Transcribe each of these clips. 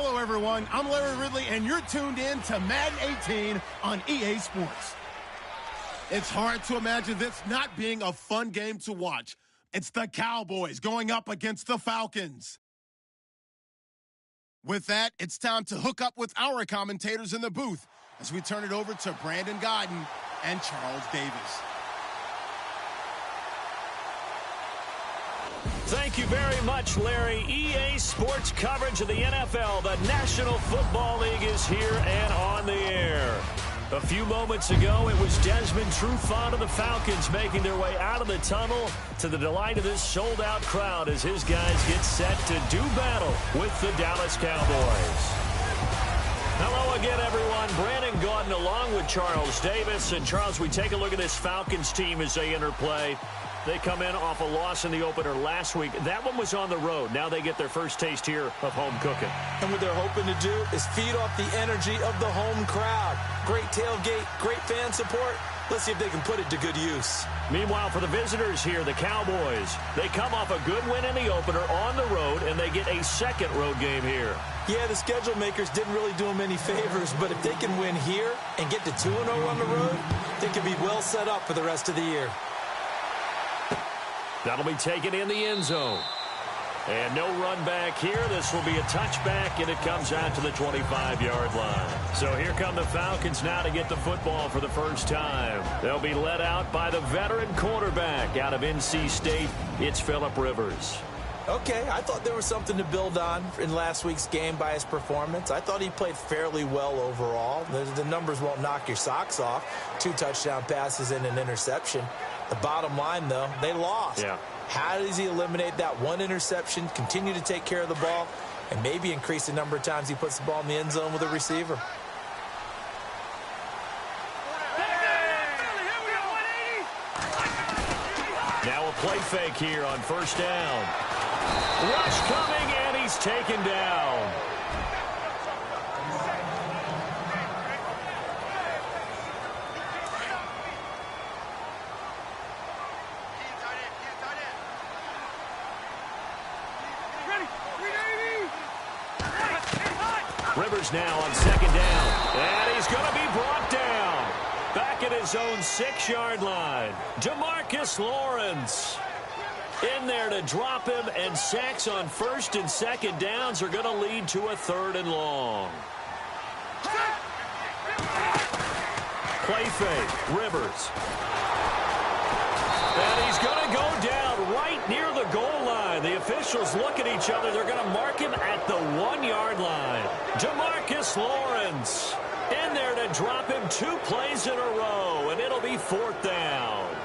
Hello, everyone. I'm Larry Ridley, and you're tuned in to Madden 18 on EA Sports. It's hard to imagine this not being a fun game to watch. It's the Cowboys going up against the Falcons. With that, it's time to hook up with our commentators in the booth as we turn it over to Brandon Godden and Charles Davis. Thank you very much, Larry. EA Sports coverage of the NFL. The National Football League is here and on the air. A few moments ago, it was Desmond Trufant of the Falcons making their way out of the tunnel to the delight of this sold-out crowd as his guys get set to do battle with the Dallas Cowboys. Hello again, everyone. Brandon Gaudin along with Charles Davis. And, Charles, we take a look at this Falcons team as they interplay. They come in off a loss in the opener last week. That one was on the road. Now they get their first taste here of home cooking. And what they're hoping to do is feed off the energy of the home crowd. Great tailgate, great fan support. Let's see if they can put it to good use. Meanwhile, for the visitors here, the Cowboys, they come off a good win in the opener on the road, and they get a second road game here. Yeah, the schedule makers didn't really do them any favors, but if they can win here and get to 2-0 on the road, they can be well set up for the rest of the year. That'll be taken in the end zone. And no run back here. This will be a touchback, and it comes out to the 25-yard line. So here come the Falcons now to get the football for the first time. They'll be led out by the veteran quarterback out of NC State. It's Phillip Rivers. Okay, I thought there was something to build on in last week's game by his performance. I thought he played fairly well overall. The numbers won't knock your socks off. 2 touchdown passes and an interception. The bottom line, though, they lost. Yeah. How does he eliminate that one interception, continue to take care of the ball, and maybe increase the number of times he puts the ball in the end zone with a receiver? Now a play fake here on first down. Rush coming, and he's taken down. Rivers now on second down, and he's going to be brought down. Back at his own 6-yard line. Demarcus Lawrence in there to drop him, and sacks on first and second downs are going to lead to a 3rd and long. Play fake, Rivers. And he's going to go down right near the goal line. The officials look at each other. They're going to mark him at the 1-yard line. Demarcus Lawrence in there to drop him 2 plays in a row, and it'll be 4th down.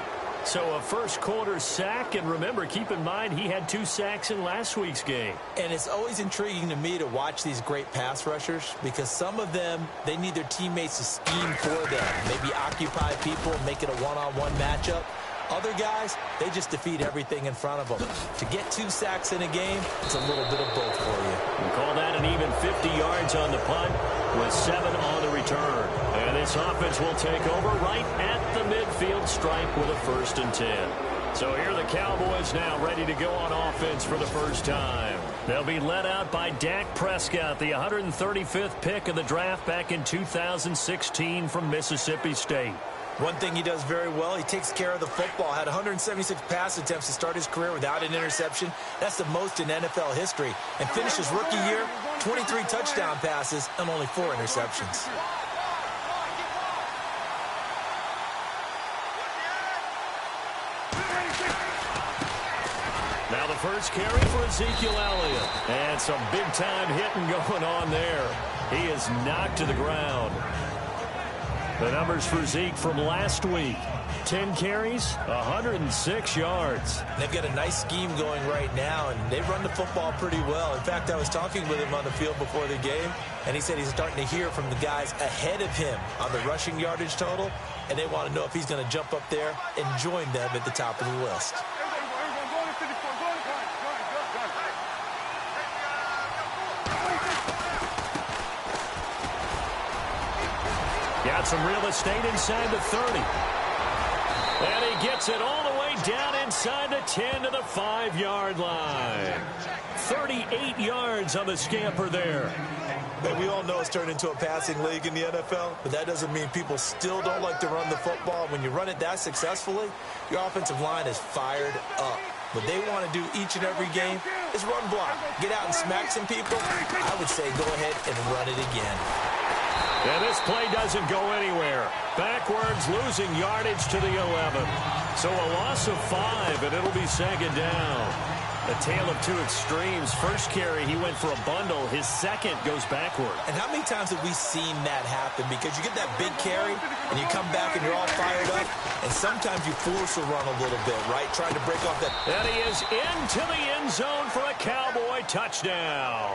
So a first quarter sack, and remember, keep in mind, he had 2 sacks in last week's game. And it's always intriguing to me to watch these great pass rushers because some of them, they need their teammates to scheme for them. Maybe occupy people, make it a one-on-one matchup. Other guys, they just defeat everything in front of them. To get 2 sacks in a game, it's a little bit of both for you. We call that an even 50 yards on the punt with 7 on the return. And this offense will take over right at the midfield stripe with a 1st and 10. So here are the Cowboys now ready to go on offense for the first time. They'll be led out by Dak Prescott, the 135th pick of the draft back in 2016 from Mississippi State. One thing he does very well, he takes care of the football. Had 176 pass attempts to start his career without an interception. That's the most in NFL history. And finished his rookie year, 23 touchdown passes and only 4 interceptions. Now the first carry for Ezekiel Elliott. And some big-time hitting going on there. He is knocked to the ground. The numbers for Zeke from last week. 10 carries, 106 yards. They've got a nice scheme going right now, and they run the football pretty well. In fact, I was talking with him on the field before the game, and he said he's starting to hear from the guys ahead of him on the rushing yardage total, and they want to know if he's going to jump up there and join them at the top of the list. Got some real estate inside the 30. And he gets it all the way down inside the 10 to the 5-yard line. 38 yards on the scamper there. And we all know it's turned into a passing league in the NFL, but that doesn't mean people still don't like to run the football. When you run it that successfully, your offensive line is fired up. What they want to do each and every game is run block. Get out and smack some people. I would say go ahead and run it again. And this play doesn't go anywhere. Backwards, losing yardage to the 11. So a loss of 5, and it'll be second down. A tale of two extremes. First carry, he went for a bundle. His second goes backward. And how many times have we seen that happen? Because you get that big carry, and you come back, and you're all fired up, and sometimes you force a run a little bit, right? Trying to break off that. And he is into the end zone for a Cowboy touchdown.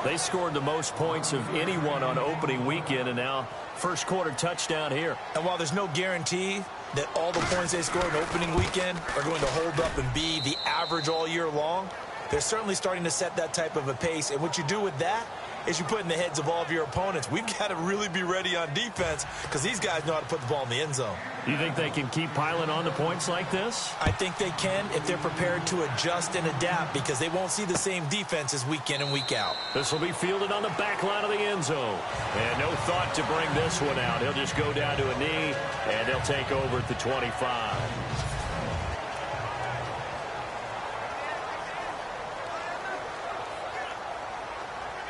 They scored the most points of anyone on opening weekend, and now first quarter touchdown here. And while there's no guarantee that all the points they scored opening weekend are going to hold up and be the average all year long, they're certainly starting to set that type of a pace. And what you do with that is you put in the heads of all of your opponents, we've got to really be ready on defense because these guys know how to put the ball in the end zone. You think they can keep piling on the points like this? I think they can if they're prepared to adjust and adapt because they won't see the same defenses week in and week out. This will be fielded on the back line of the end zone. And no thought to bring this one out. He'll just go down to a knee, and they'll take over at the 25.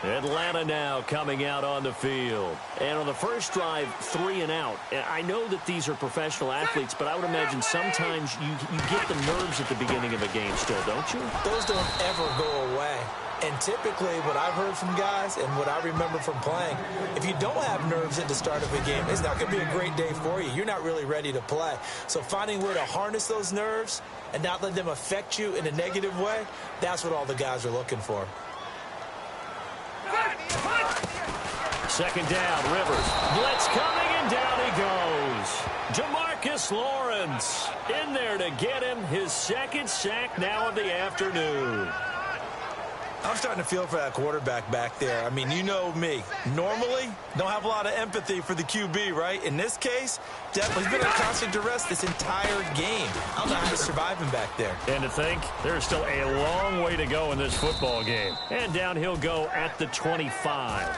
Atlanta now coming out on the field. And on the first drive, 3 and out. I know that these are professional athletes, but I would imagine sometimes you get the nerves at the beginning of a game still, don't you? Those don't ever go away. And typically what I've heard from guys and what I remember from playing, if you don't have nerves at the start of a game, it's not going to be a great day for you. You're not really ready to play. So finding a way to harness those nerves and not let them affect you in a negative way, that's what all the guys are looking for. Second down, Rivers. Blitz coming, and down he goes. Jamarcus Lawrence in there to get him his second sack now of the afternoon. I'm starting to feel for that quarterback back there. I mean, you know me. Normally, don't have a lot of empathy for the QB, right? In this case, definitely he's been on constant duress this entire game. I don't know how to survive him back there. And to think, there's still a long way to go in this football game. And down he'll go at the 25.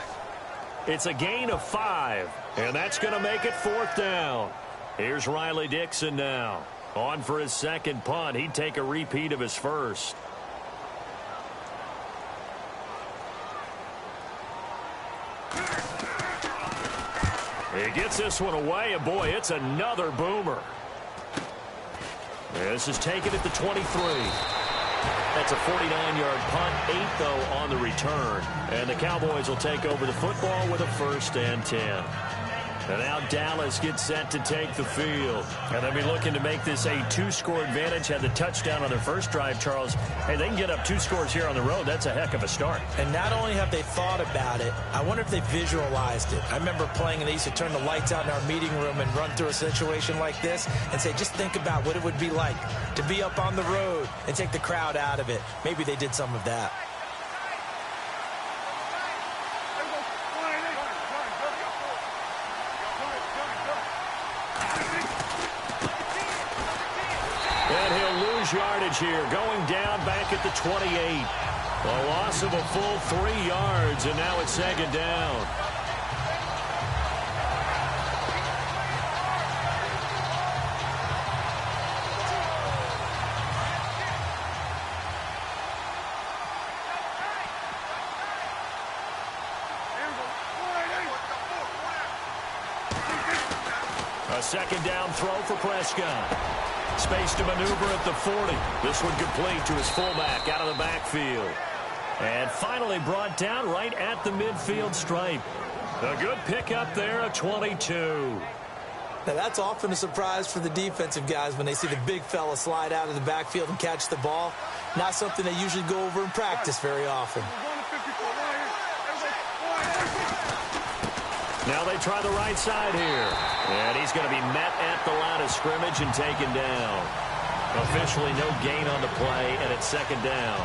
It's a gain of 5, and that's going to make it 4th down. Here's Riley Dixon now. On for his second punt. He'd take a repeat of his first. He gets this one away, and boy, it's another boomer. This is taken at the 23. That's a 49-yard punt, 8, though, on the return. And the Cowboys will take over the football with a 1st and 10. And now Dallas gets set to take the field. And they'll be looking to make this a 2-score advantage. Had the touchdown on their first drive, Charles. Hey, they can get up 2 scores here on the road. That's a heck of a start. And not only have they thought about it, I wonder if they visualized it. I remember playing, and they used to turn the lights out in our meeting room and run through a situation like this and say, just think about what it would be like to be up on the road and take the crowd out of it. Maybe they did some of that. Yardage here, going down back at the 28. A loss of a full 3 yards, and now it's second down. A second down throw for Prescott. Space to maneuver at the 40. This one complete to his fullback out of the backfield. And finally brought down right at the midfield stripe. A good pickup there, a 22. Now, that's often a surprise for the defensive guys when they see the big fella slide out of the backfield and catch the ball. Not something they usually go over in practice very often. Now they try the right side here. And he's going to be met at the line of scrimmage and taken down. Officially no gain on the play, and it's second down.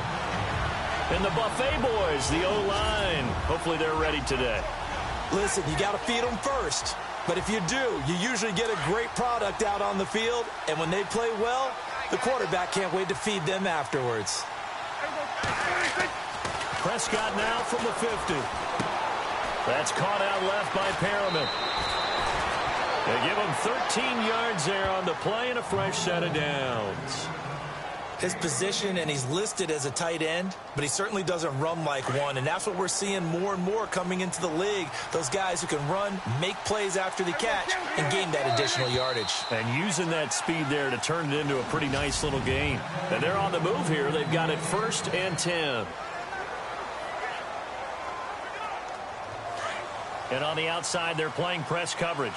And the Buffet boys, the O-line, hopefully they're ready today. Listen, you got to feed them first. But if you do, you usually get a great product out on the field. And when they play well, the quarterback can't wait to feed them afterwards. Prescott now from the 50. That's caught out left by Perriman. They give him 13 yards there on the play and a fresh set of downs. His position, and he's listed as a tight end, but he certainly doesn't run like one, and that's what we're seeing more and more coming into the league. Those guys who can run, make plays after the catch, and gain that additional yardage. And using that speed there to turn it into a pretty nice little gain. And they're on the move here. They've got it 1st and 10. And on the outside, they're playing press coverage.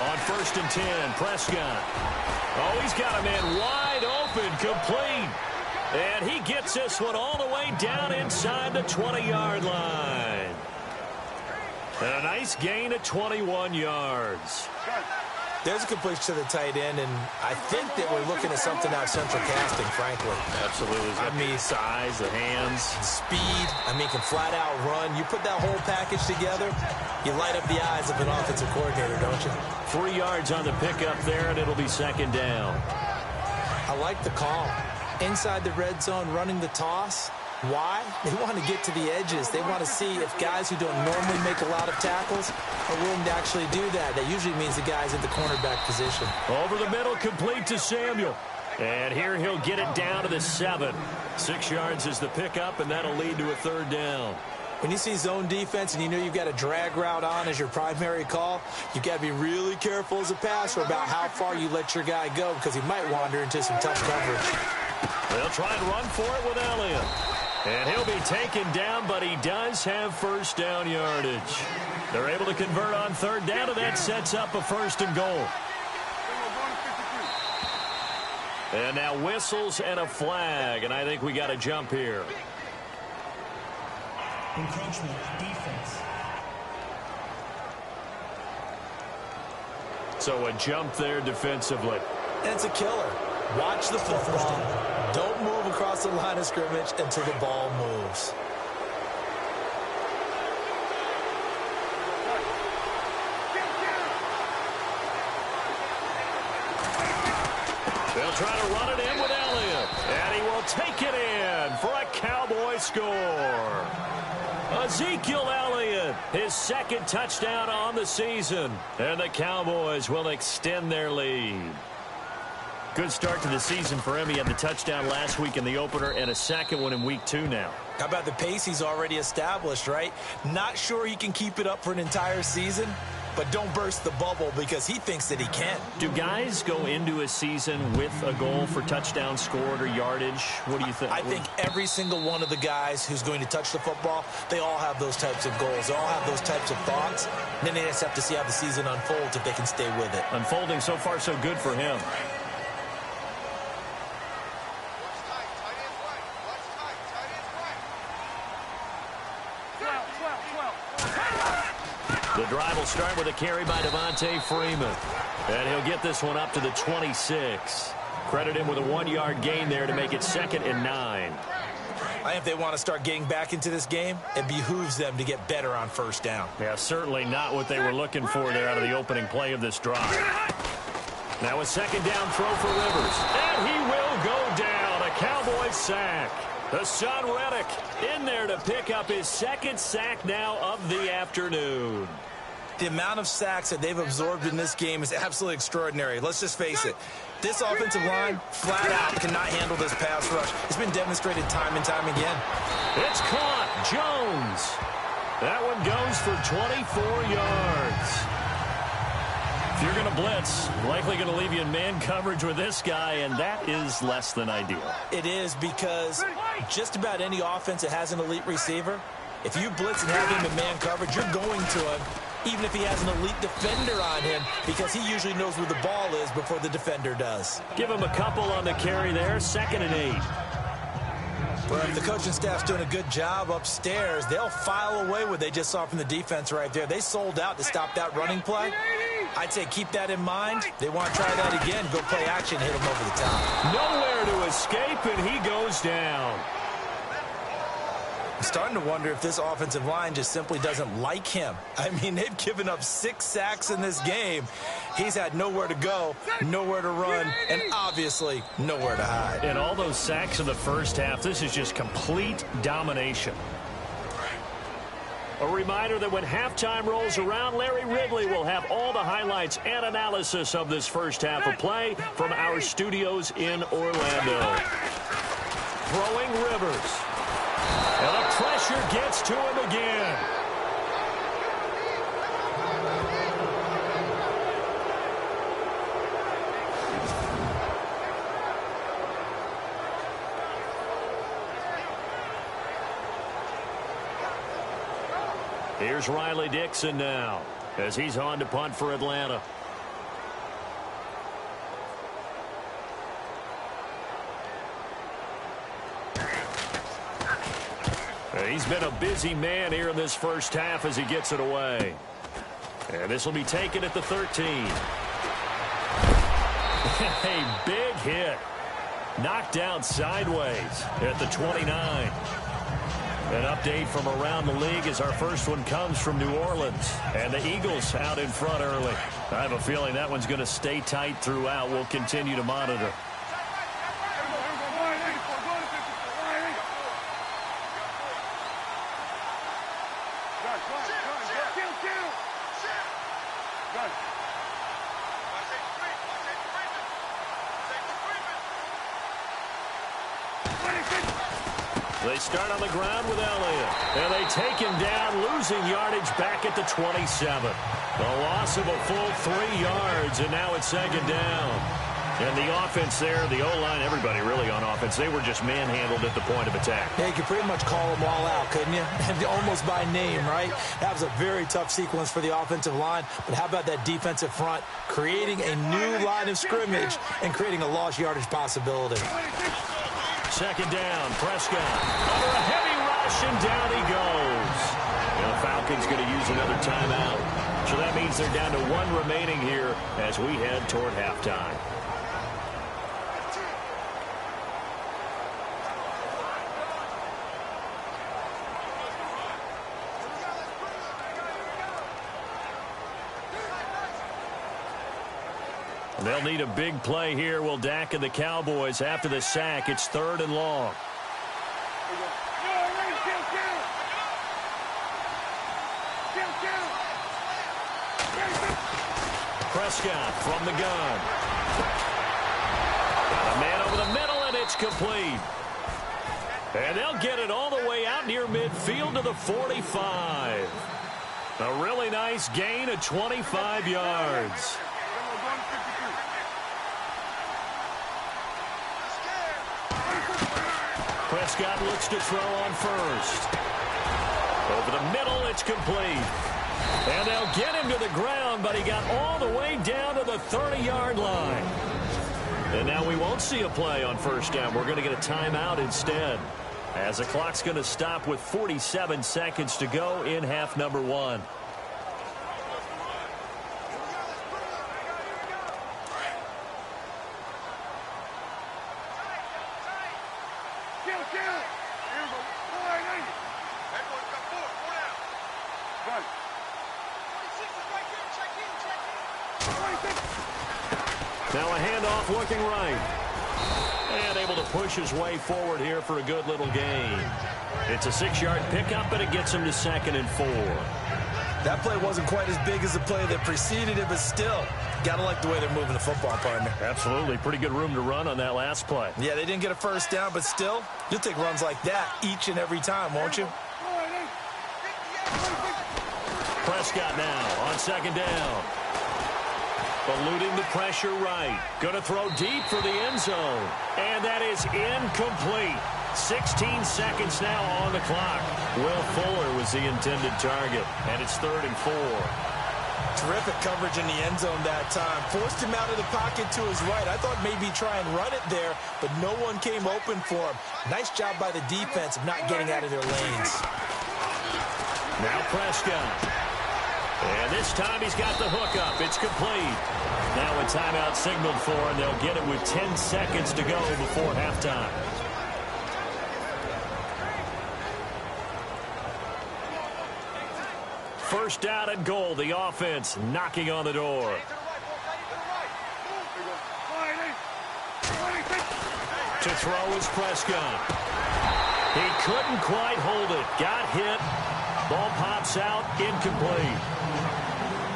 On 1st and 10, Prescott. Oh, he's got a man wide open, complete. And he gets this one all the way down inside the 20-yard line. And a nice gain of 21 yards. There's a completion to the tight end, and I think that we're looking at something out central casting, frankly. Absolutely. I mean, size, the hands. Speed. I mean, can flat out run. You put that whole package together, you light up the eyes of an offensive coordinator, don't you? 3 yards on the pickup there, and it'll be 2nd down. I like the call. Inside the red zone, running the toss. Why? They want to get to the edges. They want to see if guys who don't normally make a lot of tackles are willing to actually do that. That usually means the guy's in the cornerback position. Over the middle, complete to Samuel. And here he'll get it down to the 7. 6 yards is the pickup, and that'll lead to a 3rd down. When you see zone defense and you know you've got a drag route on as your primary call, you've got to be really careful as a passer about how far you let your guy go, because he might wander into some tough coverage. They'll try and run for it with Elliott. And he'll be taken down, but he does have 1st down yardage. They're able to convert on 3rd down, and that sets up a 1st and goal. And now whistles and a flag, and I think we got a jump here. Encroachment, defense. So a jump there defensively. And it's a killer. Watch the football. Don't move across the line of scrimmage until the ball moves. They'll try to run it in with Elliott. And he will take it in for a Cowboy score. Ezekiel Elliott, his 2nd touchdown on the season. And the Cowboys will extend their lead. Good start to the season for him. He had the touchdown last week in the opener and a 2nd one in week 2 now. How about the pace he's already established, right? Not sure he can keep it up for an entire season, but don't burst the bubble because he thinks that he can. Do guys go into a season with a goal for touchdown scored or yardage? What do you think? I think every single one of the guys who's going to touch the football, they all have those types of goals. They all have those types of thoughts. And then they just have to see how the season unfolds if they can stay with it. Unfolding so far so good for him. The drive will start with a carry by Devontae Freeman. And he'll get this one up to the 26. Credit him with a 1-yard gain there to make it 2nd and 9. I think if they want to start getting back into this game, it behooves them to get better on 1st down. Yeah, certainly not what they were looking for there out of the opening play of this drive. Now a 2nd down throw for Rivers. And he will go down. A Cowboy sack. Hassan Reddick in there to pick up his 2nd sack now of the afternoon. The amount of sacks that they've absorbed in this game is absolutely extraordinary. Let's just face it. This offensive line, flat out, cannot handle this pass rush. It's been demonstrated time and time again. It's caught. Jones. That one goes for 24 yards. If you're going to blitz, likely going to leave you in man coverage with this guy, and that is less than ideal. It is, because just about any offense that has an elite receiver, if you blitz and have him in man coverage, you're going to him, even if he has an elite defender on him, because he usually knows where the ball is before the defender does. Give him a couple on the carry there, 2nd and 8. Well, if the coaching staff's doing a good job upstairs, they'll file away what they just saw from the defense right there. They sold out to stop that running play. I'd say keep that in mind. They want to try that again. Go play action, hit him over the top. Nowhere to escape, and he goes down. I'm starting to wonder if this offensive line just simply doesn't like him. I mean, they've given up 6 sacks in this game. He's had nowhere to go, nowhere to run, and obviously nowhere to hide. And all those sacks in the first half, this is just complete domination. A reminder that when halftime rolls around, Larry Ridley will have all the highlights and analysis of this first half of play from our studios in Orlando. Throwing Rivers. And the pressure gets to him again. Here's Riley Dixon now as he's on to punt for Atlanta. He's been a busy man here in this first half as he gets it away. And this will be taken at the 13. A big hit. Knocked down sideways at the 29. An update from around the league as our first one comes from New Orleans. And the Eagles out in front early. I have a feeling that one's going to stay tight throughout. We'll continue to monitor. They start on the ground with Elliott. And they take him down, losing yardage back at the 27. A loss of a full 3 yards, and now it's second down. And the offense there, the O-line, everybody really on offense, they were just manhandled at the point of attack. Yeah, you could pretty much call them all out, couldn't you? Almost by name, right? That was a very tough sequence for the offensive line. But how about that defensive front creating a new line of scrimmage and creating a lost yardage possibility? Second down, Prescott under a heavy rush, and down he goes. And the Falcons going to use another timeout. So that means they're down to 1 remaining here as we head toward halftime. They'll need a big play here. Will Dak and the Cowboys after the sack. It's 3rd and long. Prescott from the gun. Got a man over the middle, and it's complete. And they'll get it all the way out near midfield to the 45. A really nice gain of 25 yards. Prescott looks to throw on first. Over the middle, it's complete. And they'll get him to the ground, but he got all the way down to the 30-yard line. And now we won't see a play on first down. We're going to get a timeout instead, as the clock's going to stop with 47 seconds to go in half number 1. Now a handoff looking right. And able to push his way forward here for a good little gain. It's a 6-yard pickup, but it gets him to 2nd and 4. That play wasn't quite as big as the play that preceded it, but still, gotta like the way they're moving the football, partner. Absolutely. Pretty good room to run on that last play. Yeah, they didn't get a first down, but still, you'll take runs like that each and every time, won't you? Prescott now on 2nd down. Eluding the pressure right. Going to throw deep for the end zone. And that is incomplete. 16 seconds now on the clock. Will Fuller was the intended target. And it's 3rd and 4. Terrific coverage in the end zone that time. Forced him out of the pocket to his right. I thought maybe try and run it there, but no one came open for him. Nice job by the defense of not getting out of their lanes. Now Prescott. And this time he's got the hook up. It's complete. Now a timeout signaled for, and they'll get it with 10 seconds to go before halftime. first down and goal. The offense knocking on the door. To throw is Prescott. He couldn't quite hold it. Got hit. Ball pops out. Incomplete.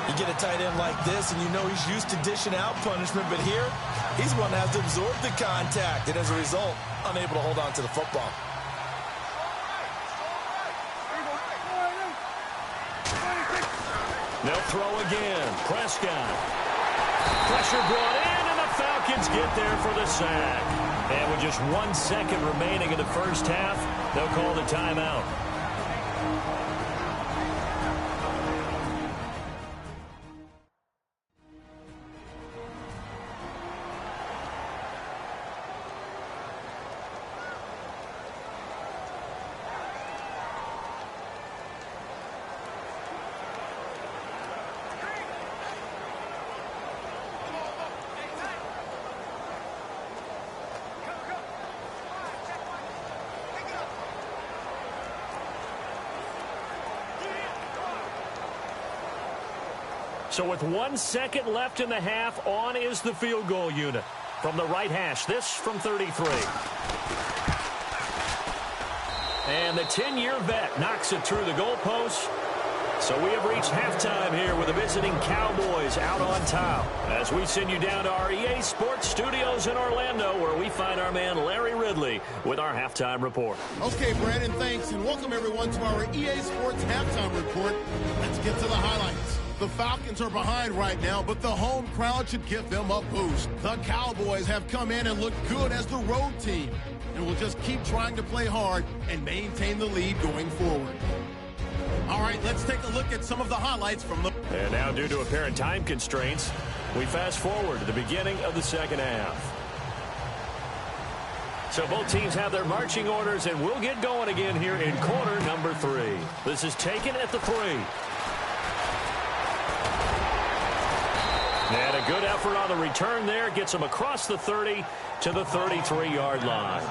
You get a tight end like this, and you know he's used to dishing out punishment, but here, he's the one that has to absorb the contact, and as a result, unable to hold on to the football. They'll throw again. Prescott. Pressure brought in, and the Falcons get there for the sack. And with just 1 second remaining in the first half, they'll call the timeout. So with 1 second left in the half, on is the field goal unit. From the right hash, this from 33. And the 10-year vet knocks it through the goalpost. So we have reached halftime here with the visiting Cowboys out on top. As we send you down to our EA Sports Studios in Orlando, where we find our man Larry Ridley with our halftime report. Okay, Brandon, thanks, and welcome everyone to our EA Sports halftime report. Let's get to the highlights. The Falcons are behind right now, but the home crowd should give them a boost. The Cowboys have come in and looked good as the road team, and will just keep trying to play hard and maintain the lead going forward. All right, let's take a look at some of the highlights from the... And now, due to apparent time constraints, we fast forward to the beginning of the second half. So both teams have their marching orders, and we'll get going again here in quarter number 3. This is taken at the 3. And a good effort on the return there. Gets them across the 30 to the 33-yard line.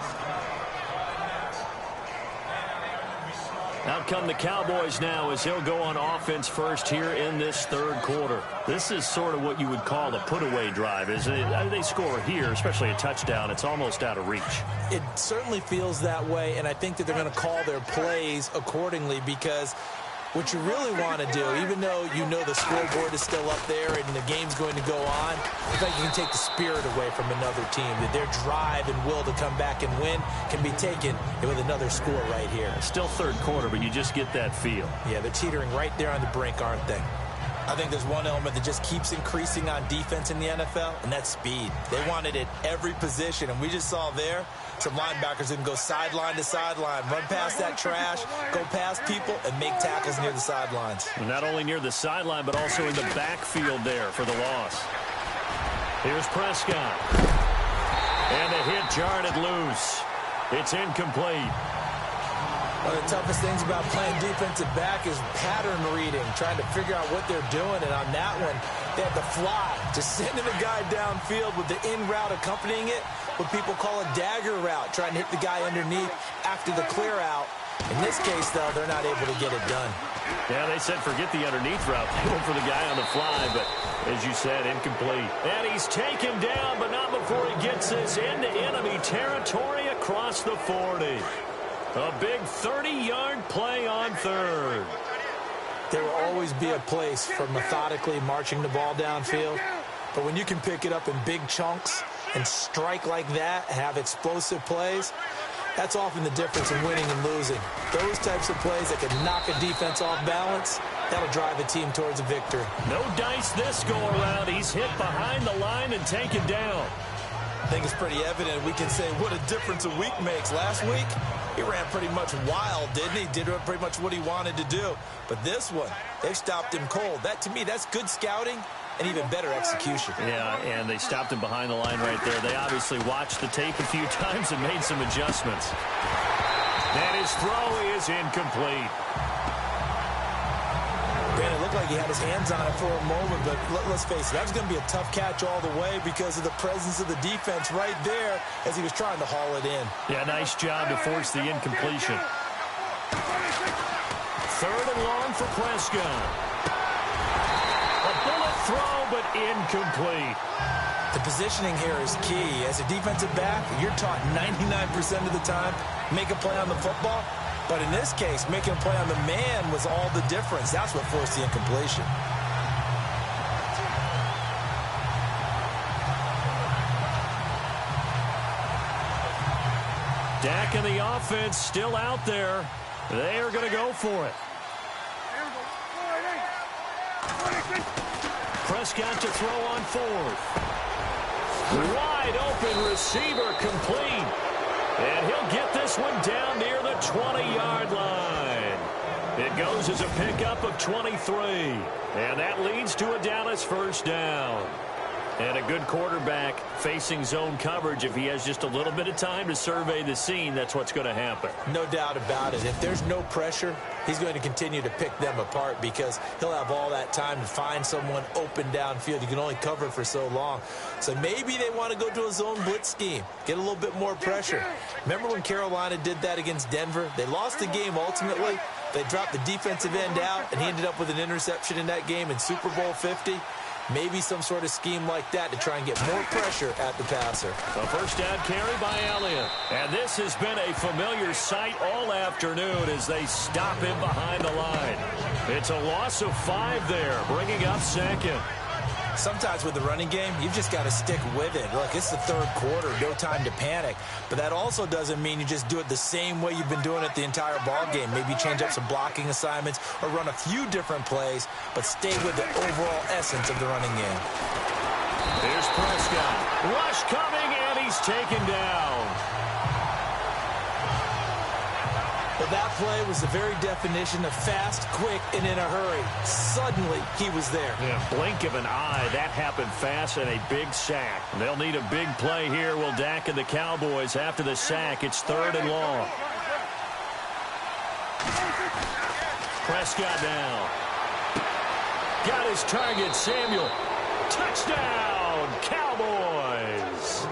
Out come the Cowboys now as they'll go on offense first here in this third quarter. This is sort of what you would call a put-away drive, isn't it? They score here, especially a touchdown. It's almost out of reach. It certainly feels that way, and I think that they're going to call their plays accordingly, because what you really want to do, even though you know the scoreboard is still up there and the game's going to go on, I think you can take the spirit away from another team, that their drive and will to come back and win can be taken with another score right here. Still third quarter, but you just get that feel. Yeah, they're teetering right there on the brink, aren't they? I think there's one element that just keeps increasing on defense in the NFL, and that's speed. They want it at every position, and we just saw there some linebackers that can go sideline to sideline, run past that trash, go past people, and make tackles near the sidelines. And not only near the sideline, but also in the backfield there for the loss. Here's Prescott. And the hit jarred it loose. It's incomplete. One of the toughest things about playing defensive back is pattern reading, trying to figure out what they're doing. And on that one, they had the fly, just sending the guy downfield with the in route accompanying it, what people call a dagger route, trying to hit the guy underneath after the clear out. In this case, though, they're not able to get it done. Yeah, they said forget the underneath route. They went for the guy on the fly, but as you said, incomplete. And he's taken down, but not before he gets this into enemy territory across the 40. A big 30-yard play on third. There will always be a place for methodically marching the ball downfield, but when you can pick it up in big chunks and strike like that, have explosive plays, that's often the difference in winning and losing. Those types of plays that can knock a defense off balance, that'll drive a team towards a victory. No dice this go-around. He's hit behind the line and taken down. I think it's pretty evident. We can say what a difference a week makes. Last week, he ran pretty much wild, didn't he? Did pretty much what he wanted to do. But this one, they've stopped him cold. That, to me, that's good scouting and even better execution. Yeah, and they stopped him behind the line right there. They obviously watched the tape a few times and made some adjustments. And his throw is incomplete. It looked like he had his hands on it for a moment, but let's face it, that was going to be a tough catch all the way because of the presence of the defense right there as he was trying to haul it in. Yeah, nice job to force the incompletion. 3rd and long for Prescott. A bullet throw, but incomplete. The positioning here is key. As a defensive back, you're taught 99% of the time, make a play on the football. But in this case, making a play on the man was all the difference. That's what forced the incompletion. Dak and the offense still out there. They are going to go for it. Prescott to throw on 4th. Wide open receiver complete. And he'll get this one down near the 20-yard line. It goes as a pickup of 23. And that leads to a Dallas first down. And a good quarterback facing zone coverage. If he has just a little bit of time to survey the scene, that's what's going to happen. No doubt about it. If there's no pressure, he's going to continue to pick them apart because he'll have all that time to find someone open downfield. You can only cover for so long. So maybe they want to go to a zone blitz scheme, get a little bit more pressure. Remember when Carolina did that against Denver? They lost the game ultimately. They dropped the defensive end out, and he ended up with an interception in that game in Super Bowl 50. Maybe some sort of scheme like that to try and get more pressure at the passer. A first down carry by Elliott. And this has been a familiar sight all afternoon as they stop him behind the line. It's a loss of 5 there, bringing up 2nd. Sometimes with the running game, you've just got to stick with it. Look, it's the 3rd quarter, no time to panic. But that also doesn't mean you just do it the same way you've been doing it the entire ball game. Maybe change up some blocking assignments or run a few different plays, but stay with the overall essence of the running game. Here's Prescott. Rush coming, and he's taken down. Well, that play was the very definition of fast, quick, and in a hurry. Suddenly, he was there. Yeah, blink of an eye. That happened fast and a big sack. They'll need a big play here, will Dak and the Cowboys. After the sack, it's 3rd and long. Prescott now. Got his target, Samuel. Touchdown, Cowboys.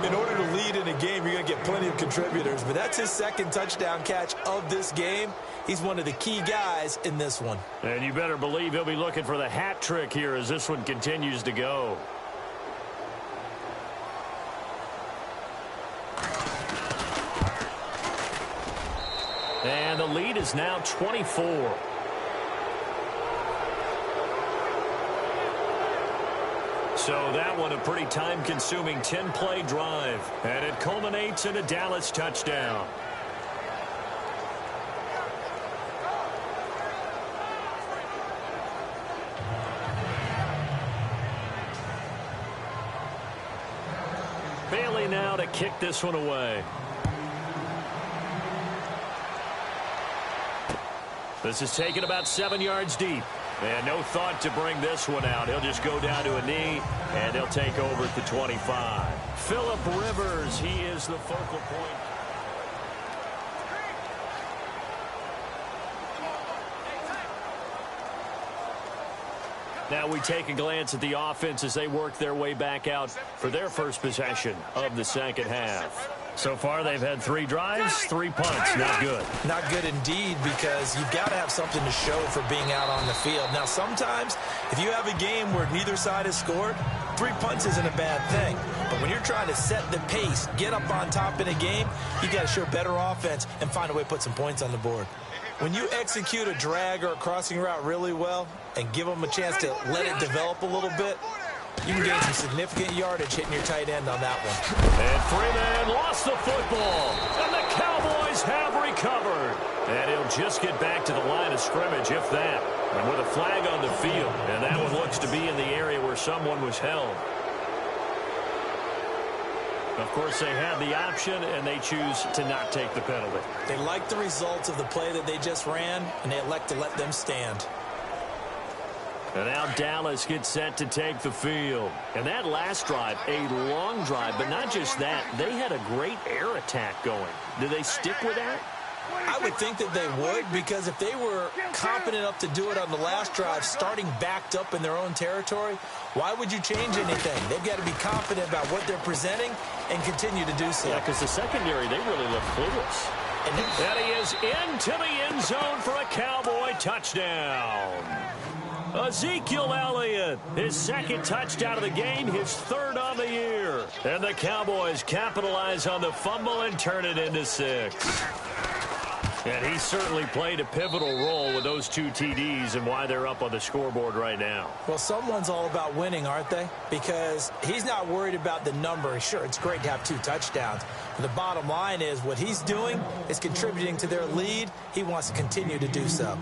In order to lead in a game, you're going to get plenty of contributors, but that's his 2nd touchdown catch of this game. He's one of the key guys in this one. And you better believe he'll be looking for the hat trick here as this one continues to go. And the lead is now 24. So that one a pretty time-consuming 10-play drive. And it culminates in a Dallas touchdown. Bailey now to kick this one away. This is taken about 7 yards deep. And no thought to bring this one out. He'll just go down to a knee, and he'll take over at the 25. Phillip Rivers, he is the focal point. Now we take a glance at the offense as they work their way back out for their first possession of the second half. So far, they've had 3 drives, 3 punts. Not good. Not good indeed, because you've got to have something to show for being out on the field. Now, sometimes, if you have a game where neither side has scored, 3 punts isn't a bad thing. But when you're trying to set the pace, get up on top in a game, you got to show better offense and find a way to put some points on the board. When you execute a drag or a crossing route really well and give them a chance to let it develop a little bit, you can gain some significant yardage hitting your tight end on that one. And Freeman lost the football, and the Cowboys have recovered. And he'll just get back to the line of scrimmage, if that. And with a flag on the field, and that one looks to be in the area where someone was held. Of course, they had the option, and they choose to not take the penalty. They like the results of the play that they just ran, and they elect to let them stand. And now Dallas gets set to take the field. And that last drive, a long drive, but not just that. They had a great air attack going. Do they stick with that? I would think that they would, because if they were confident enough to do it on the last drive, starting backed up in their own territory, why would you change anything? They've got to be confident about what they're presenting and continue to do so. Yeah, because the secondary, they really look clueless. And he is into the end zone for a Cowboy touchdown. Ezekiel Elliott, his second touchdown of the game, his third on the year. And the Cowboys capitalize on the fumble and turn it into 6. And he certainly played a pivotal role with those 2 TDs and why they're up on the scoreboard right now. Well, someone's all about winning, aren't they? Because he's not worried about the number. Sure, it's great to have 2 touchdowns. But the bottom line is what he's doing is contributing to their lead. He wants to continue to do so.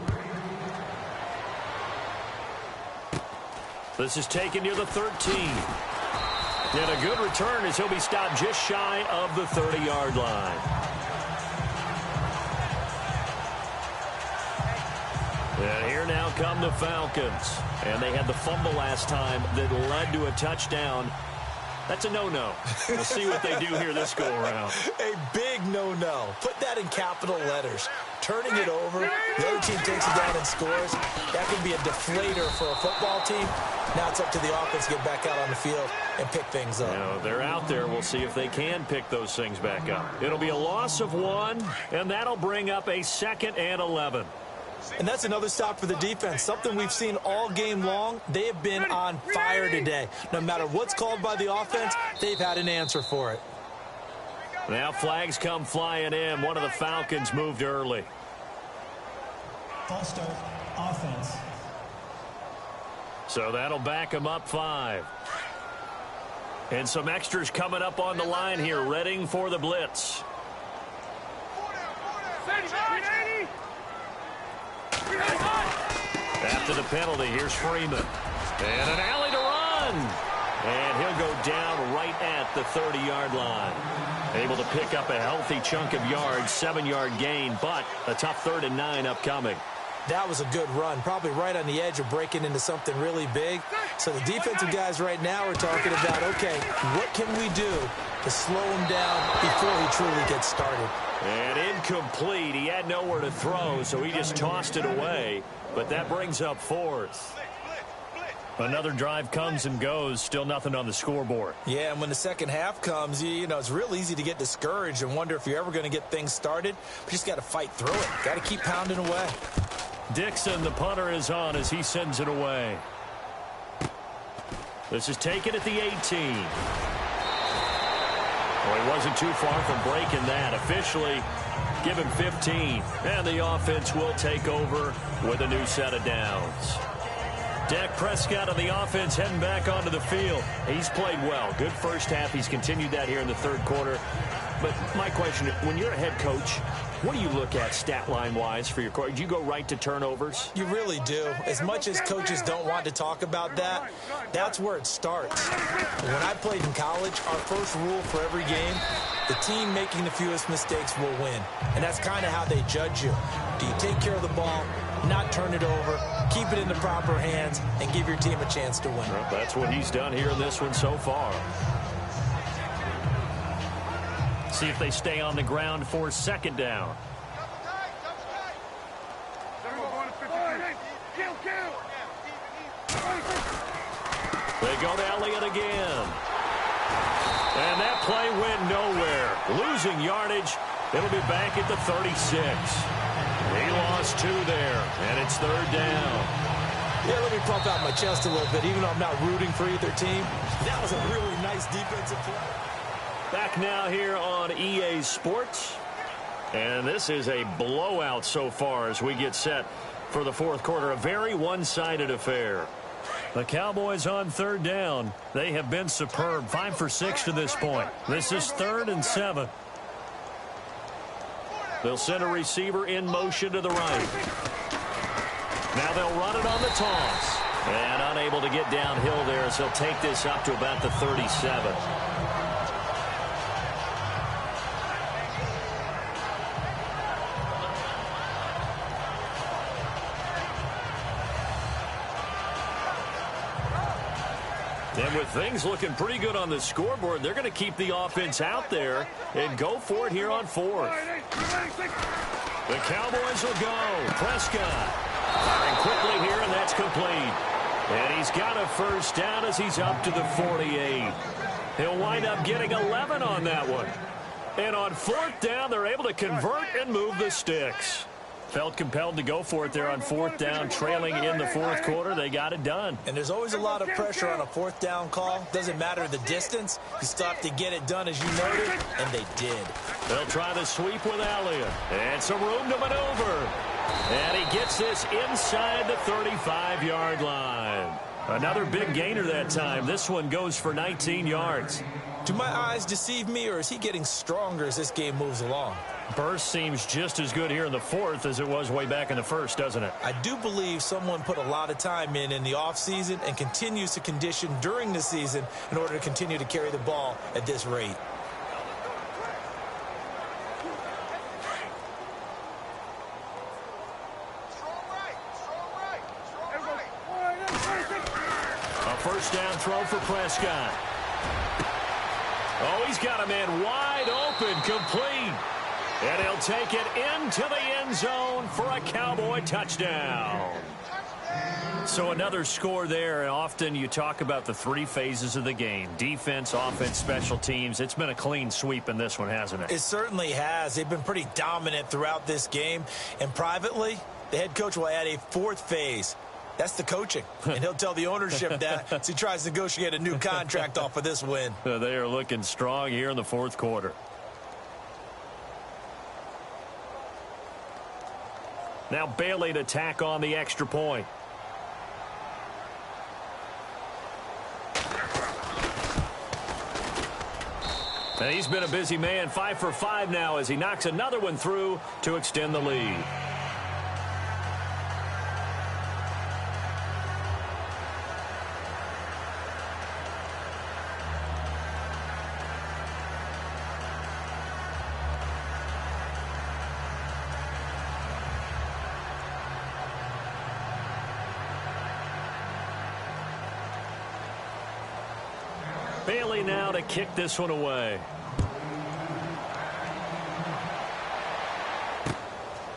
This is taken near the 13. And a good return as he'll be stopped just shy of the 30-yard line. And here now come the Falcons. And they had the fumble last time that led to a touchdown. That's a no-no. We'll see what they do here this go-around. A big no-no. Put that in capital letters. Turning it over, the other team takes it down and scores. That can be a deflator for a football team. Now it's up to the offense to get back out on the field and pick things up. You know, they're out there. We'll see if they can pick those things back up. It'll be a loss of 1, and that'll bring up a 2nd and 11. And that's another stop for the defense, something we've seen all game long. They have been on fire today. No matter what's called by the offense, they've had an answer for it. Now flags come flying in. One of the Falcons moved early. False start, offense. So that'll back them up 5. And some extras coming up on the line here, readying for the blitz. After the penalty, here's Freeman. And an alley to run. And he'll go down right at the 30-yard line. Able to pick up a healthy chunk of yards, 7-yard gain, but a tough 3rd and 9 upcoming. That was a good run, probably right on the edge of breaking into something really big. So the defensive guys right now are talking about, okay, what can we do to slow him down before he truly gets started? And incomplete. He had nowhere to throw, so he just tossed it away. But that brings up 4th. Another drive comes and goes, still nothing on the scoreboard. Yeah, and when the second half comes, you know, it's real easy to get discouraged and wonder if you're ever going to get things started. But you just got to fight through it. Got to keep pounding away. Dixon, the punter, is on as he sends it away. This is taken at the 18. Well, he wasn't too far from breaking that. Officially, give him 15. And the offense will take over with a new set of downs. Dak Prescott of the offense heading back onto the field. He's played well. Good first half. He's continued that here in the 3rd quarter. But my question, when you're a head coach, what do you look at stat line-wise for your coach? Do you go right to turnovers? You really do. As much as coaches don't want to talk about that, that's where it starts. When I played in college, our first rule for every game, the team making the fewest mistakes will win. And that's kind of how they judge you. Do you take care of the ball, not turn it over, keep it in the proper hands, and give your team a chance to win? Well, that's what he's done here in this one so far. See if they stay on the ground for 2nd down. They go to Elliott again. And that play went nowhere. Losing yardage. It'll be back at the 36. He lost 2 there, and it's 3rd down. Yeah, let me pump out my chest a little bit, even though I'm not rooting for either team. That was a really nice defensive play. Back now here on EA Sports. And this is a blowout so far as we get set for the 4th quarter. A very one-sided affair. The Cowboys on 3rd down. They have been superb. 5 for 6 to this point. This is 3rd and 7. They'll send a receiver in motion to the right. Now they'll run it on the toss. And unable to get downhill there as he'll take this up to about the 37. And with things looking pretty good on the scoreboard, they're going to keep the offense out there and go for it here on 4th. The Cowboys will go. Prescott firing quickly here, and that's complete. And he's got a first down as he's up to the 48. He'll wind up getting 11 on that one. And on fourth down, they're able to convert and move the sticks. Felt compelled to go for it there on fourth down, trailing in the fourth quarter. They got it done. And there's always a lot of pressure on a fourth down call. Doesn't matter the distance. You still have to get it done, as you noted, and they did. They'll try the sweep with Elliott. And some room to maneuver. And he gets this inside the 35-yard line. Another big gainer that time. This one goes for 19 yards. Do my eyes deceive me, or is he getting stronger as this game moves along? Burst seems just as good here in the fourth as it was way back in the first, doesn't it? I do believe someone put a lot of time in the offseason and continues to condition during the season in order to continue to carry the ball at this rate. A first down throw for Prescott. Oh, he's got a man wide open, complete. And he'll take it into the end zone for a Cowboy touchdown. So another score there. And often you talk about the three phases of the game: defense, offense, special teams. It's been a clean sweep in this one, hasn't it? It certainly has. They've been pretty dominant throughout this game. And privately, the head coach will add a fourth phase. That's the coaching. And he'll tell the ownership that as he tries to negotiate a new contract off of this win. They are looking strong here in the fourth quarter. Now Bailey to tack on the extra point. And he's been a busy man, 5 for 5 now as he knocks another one through to extend the lead. Bailey now to kick this one away.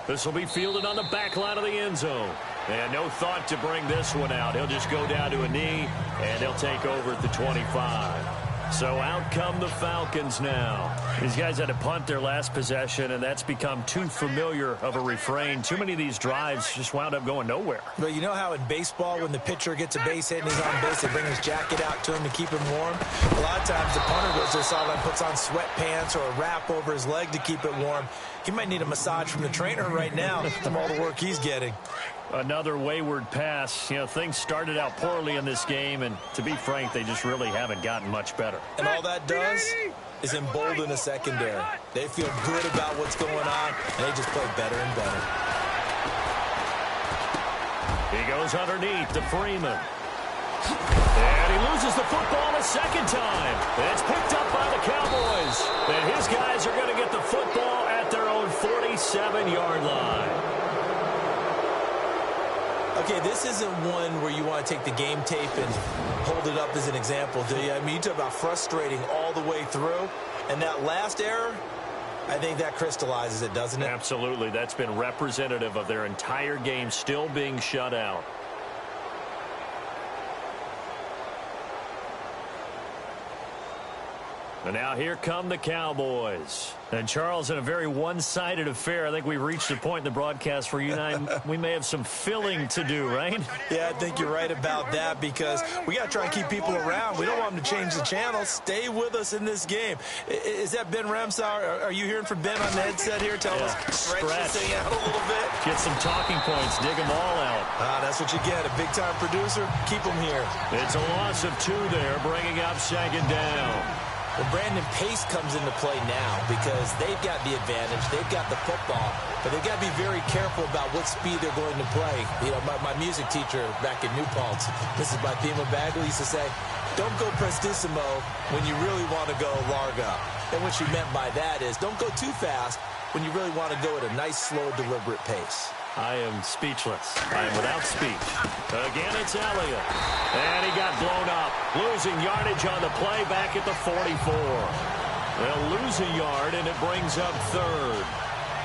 This will be fielded on the back line of the end zone. And no thought to bring this one out. He'll just go down to a knee, and he'll take over at the 25. So out come the Falcons now. These guys had to punt their last possession, and that's become too familiar of a refrain. Too many of these drives just wound up going nowhere. But you know how in baseball, when the pitcher gets a base hit and he's on base, they bring his jacket out to him to keep him warm? A lot of times the punter goes to the sideline, puts on sweatpants or a wrap over his leg to keep it warm. He might need a massage from the trainer right now from all the work he's getting. Another wayward pass. You know, things started out poorly in this game, and to be frank, they just really haven't gotten much better. And all that does is embolden a secondary. They feel good about what's going on, and they just play better and better. He goes underneath to Freeman. And he loses the football a second time. And it's picked up by the Cowboys. And his guys are going to get the football at their own 47-yard line. Okay, this isn't one where you want to take the game tape and hold it up as an example, do you? I mean, you talk about frustrating all the way through. And that last error, I think that crystallizes it, doesn't it? Absolutely. That's been representative of their entire game still being shut out. And now here come the Cowboys. And, Charles, in a very one-sided affair, I think we've reached a point in the broadcast where you and I, we may have some filling to do, right? Yeah, I think you're right about that because we got to try and keep people around. We don't want them to change the channel. Stay with us in this game. Is that Ben Ramsauer? Are you hearing from Ben on the headset here? Tell us, stretch this thing out a little bit. Get some talking points. Dig them all out. That's what you get. A big-time producer. Keep them here. It's a loss of 2 there, bringing up second down. Well, Brandon, pace comes into play now because they've got the advantage. They've got the football, but they've got to be very careful about what speed they're going to play. You know, my music teacher back in New Paltz, Mrs. Bathema Bagley, used to say, don't go prestissimo when you really want to go larga. And what she meant by that is don't go too fast when you really want to go at a nice, slow, deliberate pace. I am speechless. I am without speech. Again, it's Elliott. And he got blown up. Losing yardage on the play back at the 44. They'll lose a yard, and it brings up third.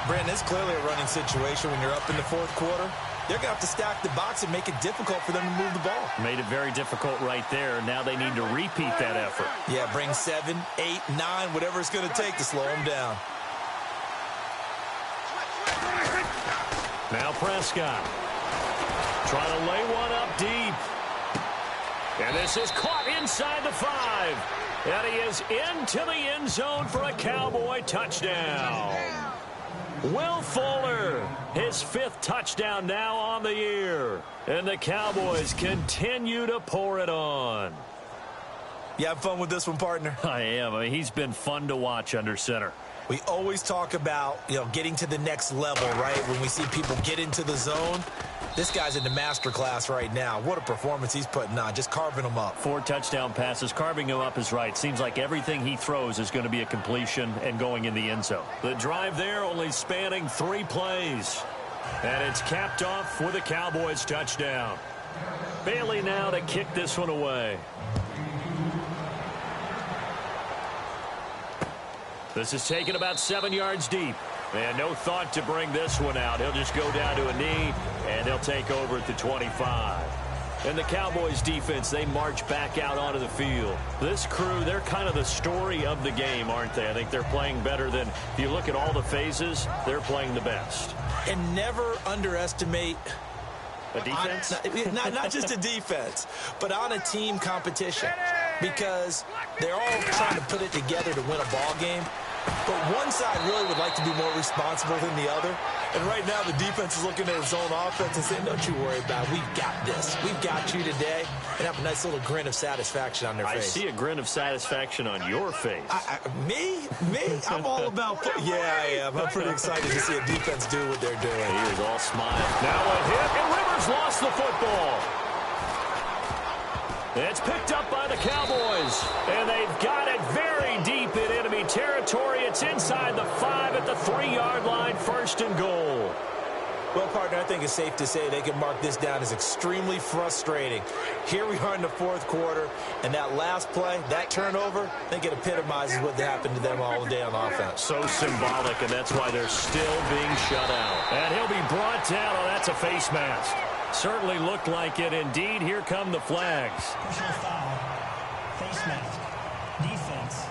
Brandon, it's clearly a running situation when you're up in the fourth quarter. they're going to have to stack the box and make it difficult for them to move the ball. Made it very difficult right there. Now they need to repeat that effort. Yeah, bring 7, 8, 9, whatever it's going to take to slow them down. Now Prescott trying to lay one up deep. And this is caught inside the 5. And he is into the end zone for a Cowboy touchdown. Will Fuller, his 5th touchdown now on the year. And the Cowboys continue to pour it on. You have fun with this one, partner? I am. I mean, he's been fun to watch under center. We always talk about, getting to the next level, right? When we see people get into the zone. This guy's in the master class right now. What a performance he's putting on, just carving them up. 4 touchdown passes. Carving him up is right. Seems like everything he throws is going to be a completion and going in the end zone. The drive there only spanning 3 plays. And it's capped off with a Cowboys touchdown. Bailey now to kick this one away. This is taken about 7 yards deep. And no thought to bring this one out. He'll just go down to a knee, and they'll take over at the 25. And the Cowboys defense, they march back out onto the field. This crew, they're kind of the story of the game, aren't they? I think they're playing better than, if you look at all the phases, they're playing the best. And never underestimate a defense? Not just a defense, but on a team competition. Because they're all trying to put it together to win a ball game. But one side really would like to be more responsible than the other. And right now the defense is looking at its own offense and saying, don't you worry about it. We've got this. We've got you today. And have a nice little grin of satisfaction on their face. I see a grin of satisfaction on your face. Me? I'm all about football. Yeah, I am. I'm pretty excited to see a defense do what they're doing. He is all smile. Now a hit, and Rivers lost the football. It's picked up by the Cowboys, and they've got it very deep in enemy territory. It's inside the 5 at the 3-yard line, 1st and goal. Well, partner, I think it's safe to say they can mark this down as extremely frustrating. Here we are in the 4th quarter, and that last play, that turnover, I think it epitomizes what happened to them all day on offense. So symbolic, and that's why they're still being shut out. And he'll be brought down. Oh, that's a face mask. Certainly looked like it. Indeed, here come the flags. Personal foul. Face mask. Defense.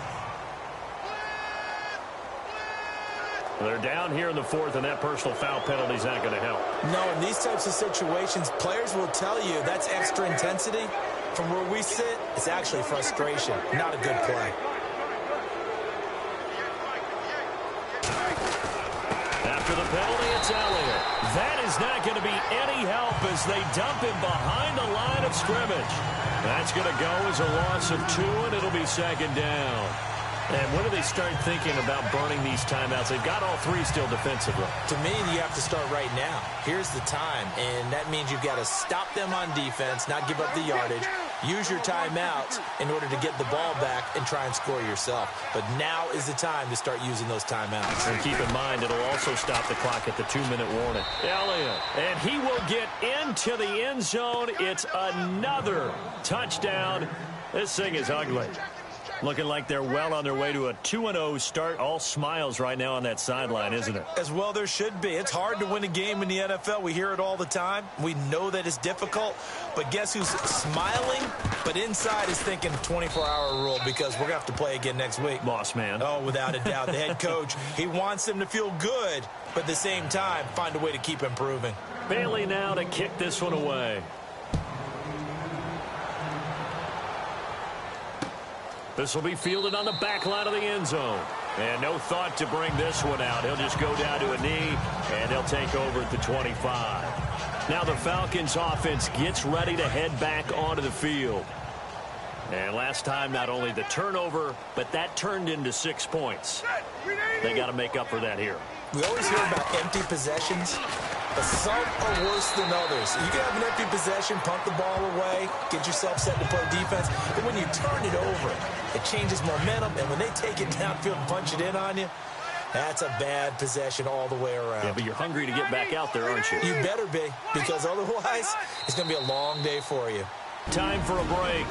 They're down here in the 4th, and that personal foul penalty is not going to help. No, in these types of situations, players will tell you that's extra intensity. From where we sit, it's actually frustration, not a good play. After the penalty, it's Elliott. That is not going to be any help as they dump him behind the line of scrimmage. That's going to go as a loss of 2, and it'll be 2nd down. And when do they start thinking about burning these timeouts? They've got all 3 still defensively. To me, you have to start right now. Here's the time, and that means you've got to stop them on defense, not give up the yardage, use your timeouts in order to get the ball back and try and score yourself. But now is the time to start using those timeouts. And keep in mind, it'll also stop the clock at the 2-minute warning. Elliott, and he will get into the end zone. It's another touchdown. This thing is ugly. Looking like they're well on their way to a 2-0 start. All smiles right now on that sideline, isn't it? As well there should be. It's hard to win a game in the NFL. We hear it all the time. We know that it's difficult. But guess who's smiling? But inside is thinking 24-hour rule because we're going to have to play again next week. Boss man. Oh, without a doubt. The head coach, he wants them to feel good, but at the same time, find a way to keep improving. Bailey now to kick this one away. This will be fielded on the back line of the end zone. And no thought to bring this one out. He'll just go down to a knee, and they'll take over at the 25. Now the Falcons offense gets ready to head back onto the field. And last time, not only the turnover, but that turned into 6 points. They got to make up for that here. We always hear about empty possessions, but some are worse than others. You can have an empty possession, punt the ball away, get yourself set to play defense. But when you turn it over, it changes momentum. And when they take it downfield and punch it in on you, that's a bad possession all the way around. Yeah, but you're hungry to get back out there, aren't you? You better be, because otherwise it's going to be a long day for you. Time for a break.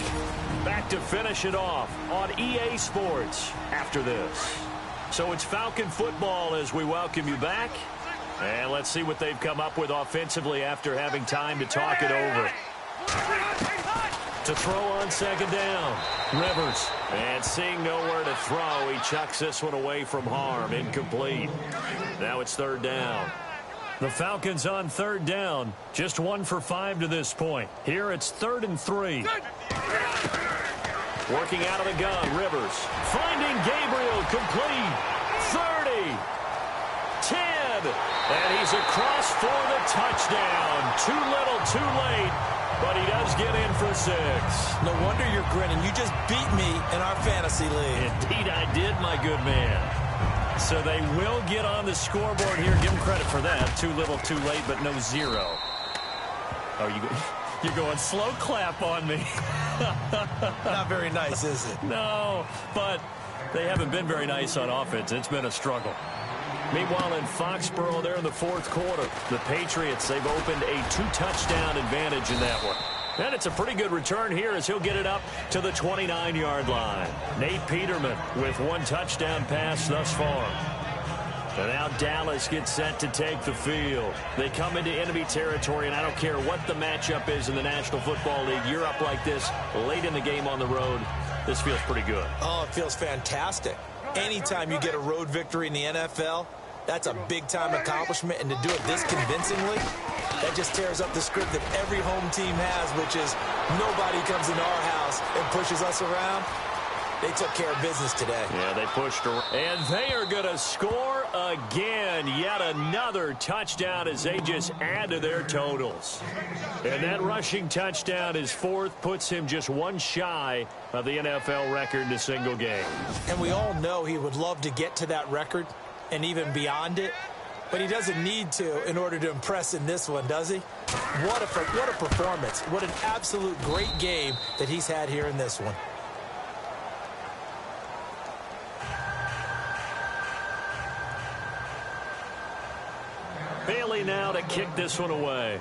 Back to finish it off on EA Sports after this. So it's Falcon football as we welcome you back. And let's see what they've come up with offensively after having time to talk it over. To throw on second down, Rivers. And seeing nowhere to throw, he chucks this one away from harm. Incomplete. Now it's third down. The Falcons on third down. Just 1 for 5 to this point. Here it's 3rd and 3. Working out of the gun, Rivers. Finding Gabriel, complete. 30. 10. And he's across for the touchdown. Too little, too late. But he does get in for 6. No wonder you're grinning. You just beat me in our fantasy league. Indeed I did, my good man. So they will get on the scoreboard here. Give them credit for that. Too little, too late, but no 0. Oh, you're going slow clap on me. Not very nice, is it? No, but they haven't been very nice on offense. It's been a struggle. Meanwhile, in Foxborough, there in the 4th quarter, the Patriots, they've opened a 2-touchdown advantage in that one. And it's a pretty good return here as he'll get it up to the 29-yard line. Nate Peterman with 1 touchdown pass thus far. And now Dallas gets set to take the field. They come into enemy territory, and I don't care what the matchup is in the National Football League. You're up like this late in the game on the road. This feels pretty good. Oh, it feels fantastic. Anytime you get a road victory in the NFL, that's a big-time accomplishment, and to do it this convincingly, that just tears up the script that every home team has, which is nobody comes into our house and pushes us around. They took care of business today. Yeah, they pushed around. And they are going to score again. Yet another touchdown as they just add to their totals. And that rushing touchdown, his 4th, puts him just 1 shy of the NFL record in a single game. And we all know he would love to get to that record and even beyond it. But he doesn't need to in order to impress in this one, does he? What a performance. What an absolute great game that he's had here in this one. Bailey now to kick this one away.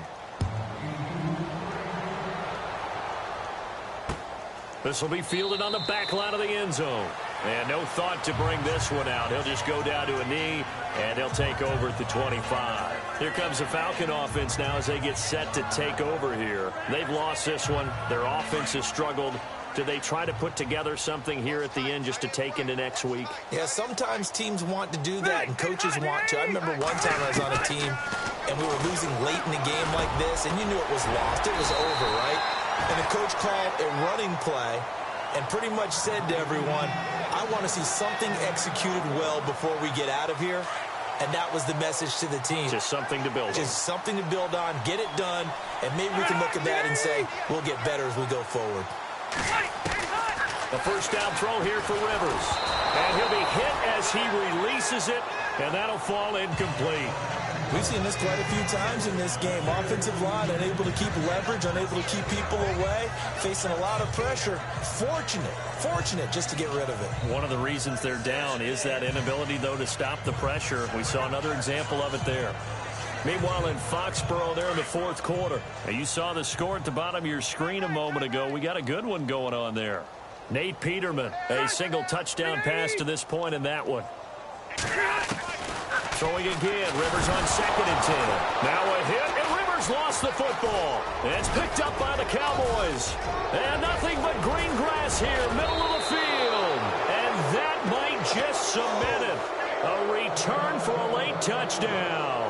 This will be fielded on the back line of the end zone. And no thought to bring this one out. He'll just go down to a knee, and he'll take over at the 25. Here comes the Falcon offense now as they get set to take over here. They've lost this one. Their offense has struggled. Do they try to put together something here at the end just to take into next week? Yeah, sometimes teams want to do that, and coaches want to. I remember one time I was on a team, and we were losing late in the game like this, and you knew it was lost. It was over, right? And the coach called a running play and pretty much said to everyone, I want to see something executed well before we get out of here. And that was the message to the team. Just something to build on. Just something to build on, get it done, and maybe we can look at that and say, we'll get better as we go forward. The first down throw here for Rivers. And he'll be hit as he releases it, and that'll fall incomplete. We've seen this quite a few times in this game. Offensive line unable to keep leverage, unable to keep people away, facing a lot of pressure. Fortunate just to get rid of it. One of the reasons they're down is that inability, though, to stop the pressure. We saw another example of it there. Meanwhile, in Foxborough, there in the 4th quarter. Now, you saw the score at the bottom of your screen a moment ago. We got a good one going on there. Nate Peterman, a single touchdown pass to this point in that one. Throwing again, Rivers on 2nd and 10. Now a hit, and Rivers lost the football. And it's picked up by the Cowboys. And nothing but green grass here, middle of the field. And that might just cement it. A return for a late touchdown.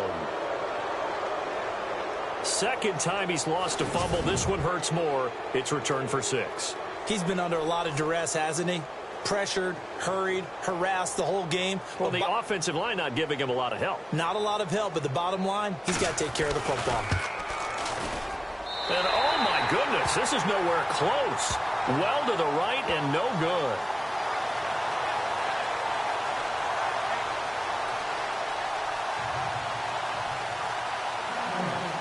2nd time he's lost a fumble. This one hurts more. It's returned for 6. He's been under a lot of duress, hasn't he? Pressured, hurried, harassed the whole game. Well, the offensive line not giving him a lot of help. Not a lot of help, but the bottom line, he's got to take care of the football. And oh my goodness, this is nowhere close. Well to the right and no good.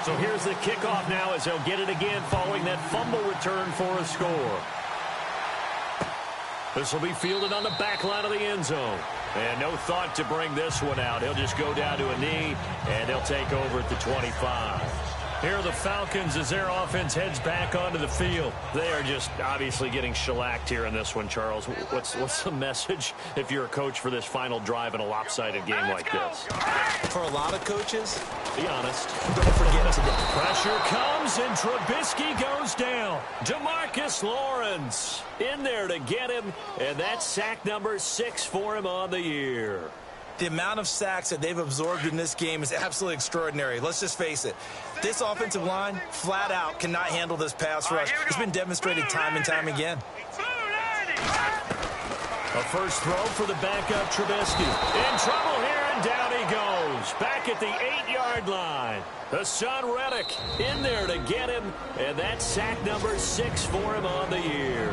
So here's the kickoff now as they'll get it again following that fumble return for a score. This will be fielded on the back line of the end zone. And no thought to bring this one out. He'll just go down to a knee, and he'll take over at the 25. Here are the Falcons as their offense heads back onto the field. They are just obviously getting shellacked here in this one, Charles. What's the message if you're a coach for this final drive in a lopsided game like this? For a lot of coaches, be honest. Don't forget today. Pressure comes, and Trubisky goes down. DeMarcus Lawrence in there to get him, and that's sack number 6 for him on the year. The amount of sacks that they've absorbed in this game is absolutely extraordinary. Let's just face it. This offensive line, flat out, cannot handle this pass rush. It's been demonstrated time and time again. A first throw for the backup Trubisky. In trouble here, and down he goes. Back at the 8-yard line. Hassan Reddick in there to get him, and that's sack number 6 for him on the year.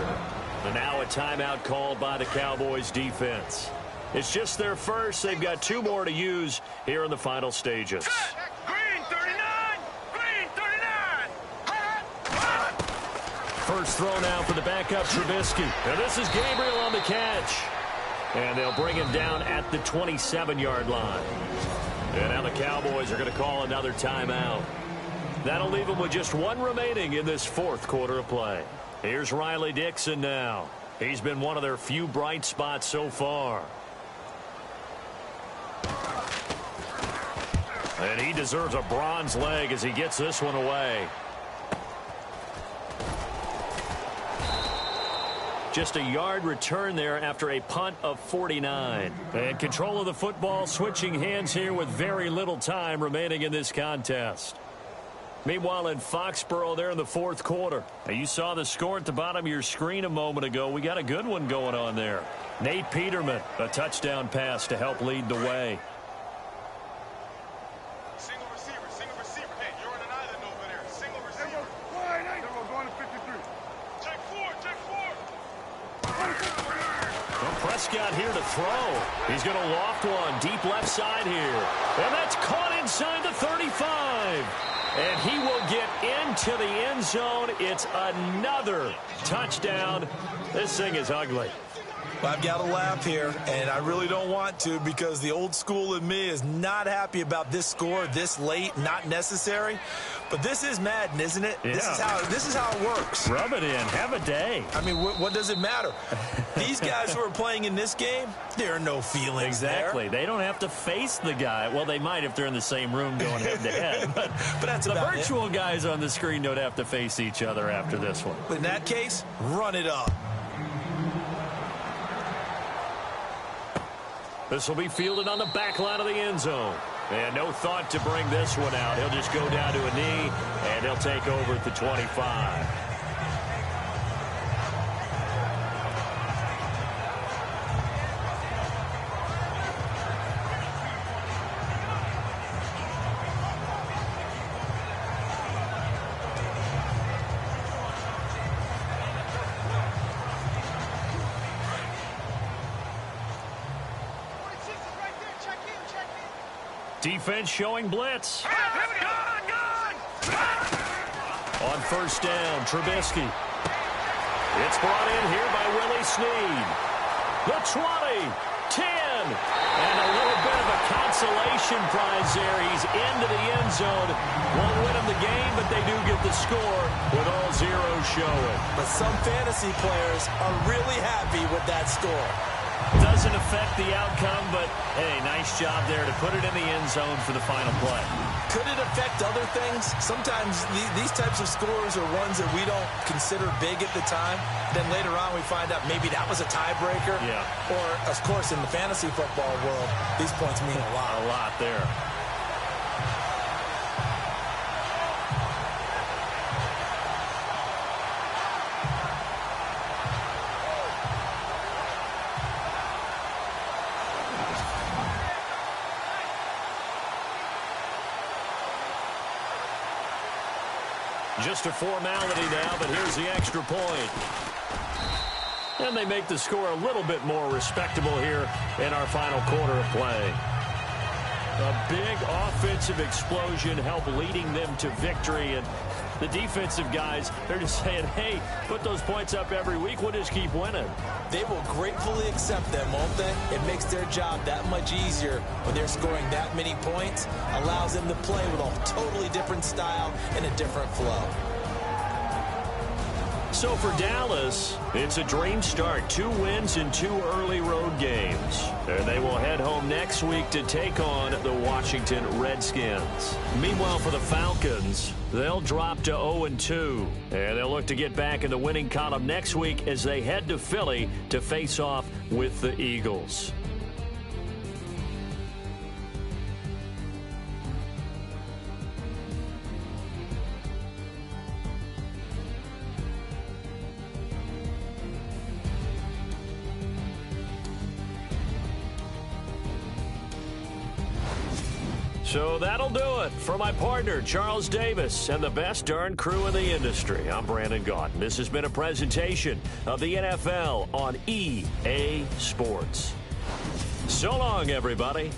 And now a timeout called by the Cowboys defense. It's just their first. They've got 2 more to use here in the final stages. Green 39! Green 39! First throw now for the backup Trubisky. And this is Gabriel on the catch. And they'll bring him down at the 27-yard line. And now the Cowboys are going to call another timeout. That'll leave them with just 1 remaining in this 4th quarter of play. Here's Riley Dixon now. He's been one of their few bright spots so far. And he deserves a bronze leg as he gets this one away. Just a yard return there after a punt of 49. And control of the football switching hands here with very little time remaining in this contest. Meanwhile, in Foxborough there in the 4th quarter. Now, you saw the score at the bottom of your screen a moment ago. We got a good one going on there. Nate Peterman, a touchdown pass to help lead the way. Single receiver. Hey, you're on an island over there. Single receiver. Going to 53. Check 4. Well, Prescott here to throw. He's going to loft one deep left side here. And that's caught inside the 35. And he will get into the end zone. It's another touchdown. This thing is ugly. Well, I've got to laugh here, and I really don't want to because the old school in me is not happy about this score this late, not necessary. But this is Madden, isn't it? Yeah. This is how it works. Rub it in. Have a day. I mean, what does it matter? These guys who are playing in this game, there are no feelings Exactly. there. They don't have to face the guy. Well, they might if they're in the same room going head-to-head. But that's the about virtual guys on the screen don't have to face each other after this one. In that case, run it up. This will be fielded on the back line of the end zone. And no thought to bring this one out. He'll just go down to a knee, and he'll take over at the 25. Defense showing blitz. On first down, Trubisky. It's brought in here by Willie Snead. The 20, 10, and a little bit of a consolation prize there. He's into the end zone. Won't win him the game, but they do get the score with all zeros showing. But some fantasy players are really happy with that score. Doesn't affect the outcome, but, hey, nice job there to put it in the end zone for the final play. Could it affect other things? Sometimes these types of scores are ones that we don't consider big at the time. Then later on we find out maybe that was a tiebreaker. Yeah. Or, of course, in the fantasy football world, these points mean a lot. A lot there. Just a formality now, but here's the extra point. And they make the score a little bit more respectable here in our final quarter of play. A big offensive explosion helped leading them to victory, and The defensive guys, they're just saying, hey, put those points up every week. We'll just keep winning. They will gratefully accept them, won't they? It makes their job that much easier when they're scoring that many points. Allows them to play with a totally different style and a different flow. So for Dallas, it's a dream start. 2 wins in 2 early road games. And they will head home next week to take on the Washington Redskins. Meanwhile, for the Falcons, they'll drop to 0-2. And they'll look to get back in the winning column next week as they head to Philly to face off with the Eagles. So that'll do it. For my partner, Charles Davis, and the best darn crew in the industry, I'm Brandon Gaudin. This has been a presentation of the NFL on EA Sports. So long, everybody.